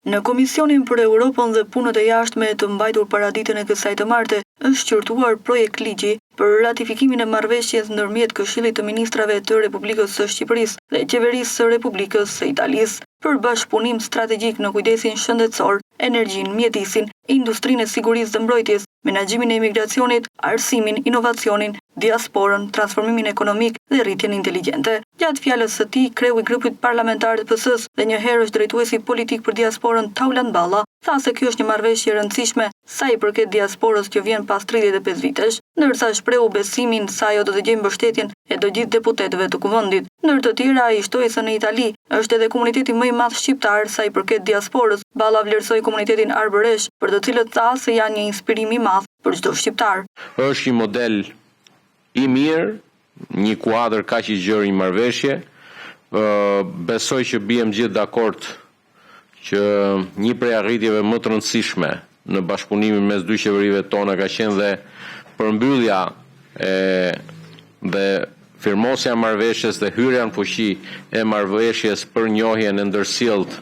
Në Komisionin për Europën dhe Punët e Jashtme të mbajtur para ditën e kësaj të martë, është qortuar projekt ligji për ratifikimin e marrëveshjes ndërmjet Këshillit të Ministrave të Republikës së Shqipërisë dhe Qeverisë së Republikës së Italisë për bashkëpunim strategjik në kujdesin shëndetësor, energjinë, mjedisin, industrinë e sigurisë dhe mbrojtjes, menaxhimin e imigracionit, arsimin, inovacionin, diasporën, transformimin ekonomik dhe rritjen inteligjente. Gjatë fjalës së tij, kreu I grupit parlamentar të PS-s dhe një herësh drejtuesi politik për diasporën Tauland Balla, tha se kjo është një marrëveshje e rëndësishme sa I përket diasporës që vjen pas 35 vitesh, ndërsa shprehu besimin se ajo do të gjejë mbështetjen e të gjithë deputetëve të kuvendit. Ndër të tjera, ai shtoi se në Itali është edhe komuniteti më I madh shqiptar sa I përket diasporës. Balla vlerësoi komunitetin arbëresh, për të cilët tha se janë një inspirim I madh për çdo shqiptar. Është një model I mirë, një kuadër kaq I gjerë I marrëveshje. Besoj që biem gjithë dakord që një prej arritjeve më të rëndësishme në bashkëpunimin mes dy qeverive tona ka qenë dhe përmbyllja dhe firmosja e marrëveshjes dhe hyrja në fuqi e marrëveshjes për njohjen e ndërsjellët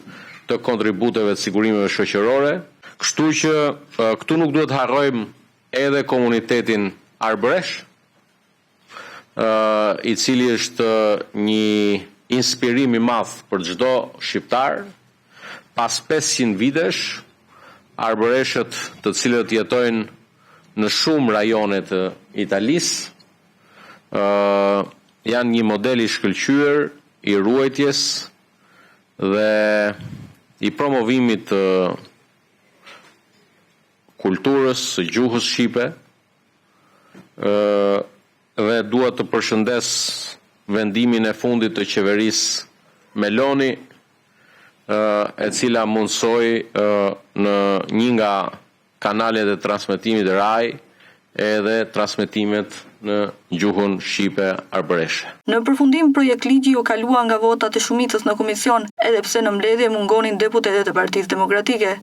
të kontributeve të sigurimeve shoqërore. Kështu që këtu nuk duhet harrojmë edhe komunitetin arbëresh, I cili është një inspirim I madh për çdo shqiptar. Pas 500 vitesh, arbëreshët të cilët jetojnë në shumë rajone të Italisë janë një model I shkëlqyer I ruajtjes dhe I promovimit të kulturës së gjuhës shqipe. Dhe dua të përshëndes vendimin e fundit të qeverisë Meloni, e cila mundsoi në një nga kanalet e transmetimit RAI edhe transmetimet në gjuhën shqipe arbëreshe. Në përfundim, projekt ligji u kalua nga votat e shumicës në komision, edhe pse në mbledhje mungonin deputetët e Partisë Demokratike.